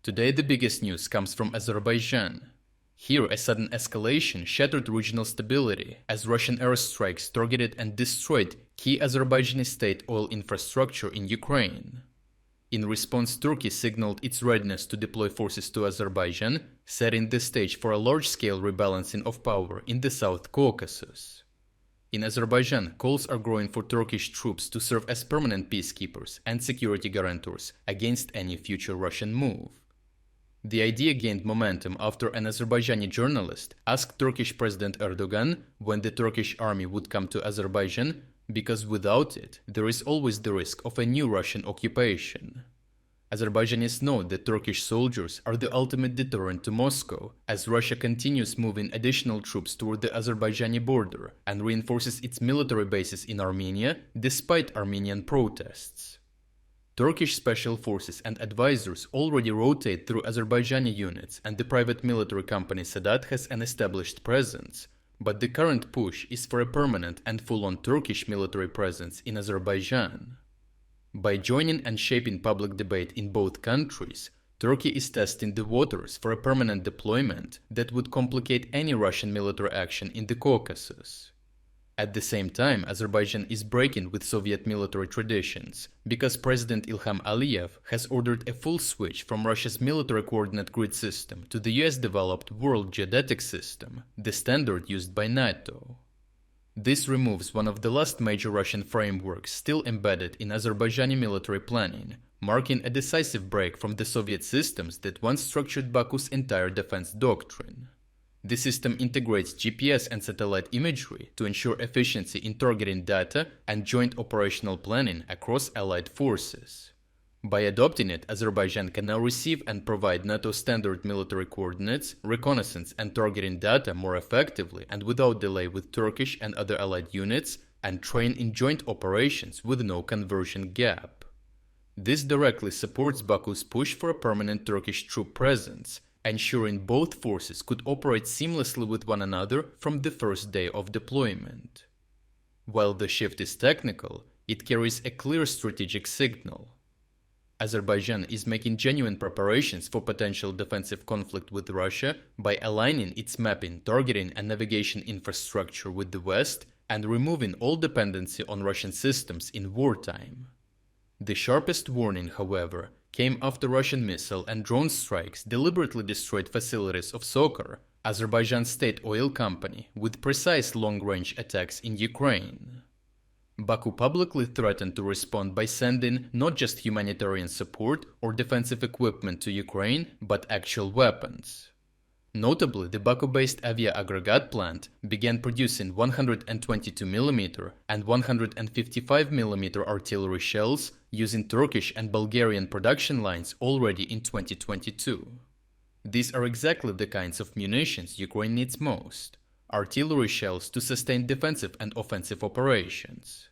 Today the biggest news comes from Azerbaijan. Here a sudden escalation shattered regional stability as Russian airstrikes targeted and destroyed key Azerbaijani state oil infrastructure in Ukraine. In response, Turkey signaled its readiness to deploy forces to Azerbaijan, setting the stage for a large-scale rebalancing of power in the South Caucasus. In Azerbaijan, calls are growing for Turkish troops to serve as permanent peacekeepers and security guarantors against any future Russian move. The idea gained momentum after an Azerbaijani journalist asked Turkish President Erdogan when the Turkish army would come to Azerbaijan, because without it, there is always the risk of a new Russian occupation. Azerbaijanis know that Turkish soldiers are the ultimate deterrent to Moscow, as Russia continues moving additional troops toward the Azerbaijani border and reinforces its military bases in Armenia despite Armenian protests. Turkish special forces and advisors already rotate through Azerbaijani units, and the private military company Sadat has an established presence, but the current push is for a permanent and full-on Turkish military presence in Azerbaijan. By joining and shaping public debate in both countries, Turkey is testing the waters for a permanent deployment that would complicate any Russian military action in the Caucasus. At the same time, Azerbaijan is breaking with Soviet military traditions, because President Ilham Aliyev has ordered a full switch from Russia's military coordinate grid system to the US-developed World Geodetic System, the standard used by NATO. This removes one of the last major Russian frameworks still embedded in Azerbaijani military planning, marking a decisive break from the Soviet systems that once structured Baku's entire defense doctrine. The system integrates GPS and satellite imagery to ensure efficiency in targeting data and joint operational planning across allied forces. By adopting it, Azerbaijan can now receive and provide NATO standard military coordinates, reconnaissance and targeting data more effectively and without delay with Turkish and other allied units, and train in joint operations with no conversion gap. This directly supports Baku's push for a permanent Turkish troop presence, ensuring both forces could operate seamlessly with one another from the first day of deployment. While the shift is technical, it carries a clear strategic signal. Azerbaijan is making genuine preparations for potential defensive conflict with Russia by aligning its mapping, targeting and navigation infrastructure with the West and removing all dependency on Russian systems in wartime. The sharpest warning, however, came after Russian missile and drone strikes deliberately destroyed facilities of Sokar, Azerbaijan's state oil company, with precise long-range attacks in Ukraine. Baku publicly threatened to respond by sending not just humanitarian support or defensive equipment to Ukraine, but actual weapons. Notably, the Baku-based Avia aggregate plant began producing 122mm and 155mm artillery shells using Turkish and Bulgarian production lines already in 2022. These are exactly the kinds of munitions Ukraine needs most: artillery shells to sustain defensive and offensive operations.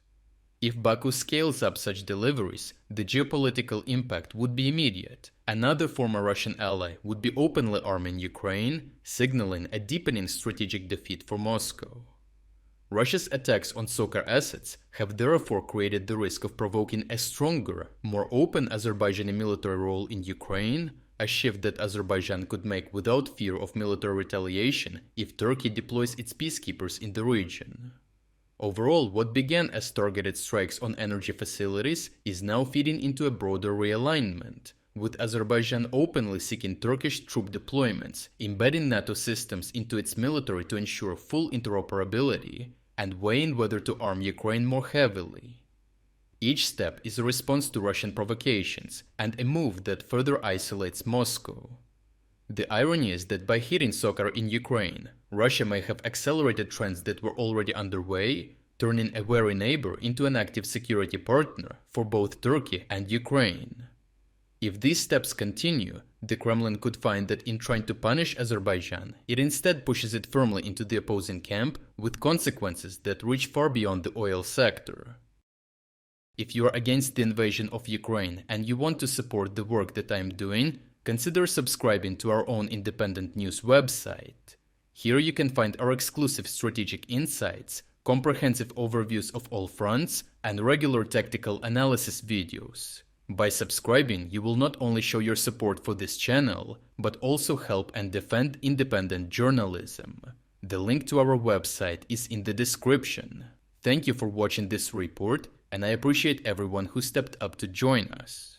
If Baku scales up such deliveries, the geopolitical impact would be immediate. Another former Russian ally would be openly arming Ukraine, signaling a deepening strategic defeat for Moscow. Russia's attacks on Sokar assets have therefore created the risk of provoking a stronger, more open Azerbaijani military role in Ukraine, a shift that Azerbaijan could make without fear of military retaliation if Turkey deploys its peacekeepers in the region. Overall, what began as targeted strikes on energy facilities is now feeding into a broader realignment, with Azerbaijan openly seeking Turkish troop deployments, embedding NATO systems into its military to ensure full interoperability, and weighing whether to arm Ukraine more heavily. Each step is a response to Russian provocations, and a move that further isolates Moscow. The irony is that by hitting Sokar in Ukraine, Russia may have accelerated trends that were already underway, turning a wary neighbor into an active security partner for both Turkey and Ukraine. If these steps continue, the Kremlin could find that in trying to punish Azerbaijan, it instead pushes it firmly into the opposing camp, with consequences that reach far beyond the oil sector. If you are against the invasion of Ukraine and you want to support the work that I am doing, consider subscribing to our own independent news website. Here you can find our exclusive strategic insights, comprehensive overviews of all fronts, and regular tactical analysis videos. By subscribing, you will not only show your support for this channel, but also help and defend independent journalism. The link to our website is in the description. Thank you for watching this report, and I appreciate everyone who stepped up to join us.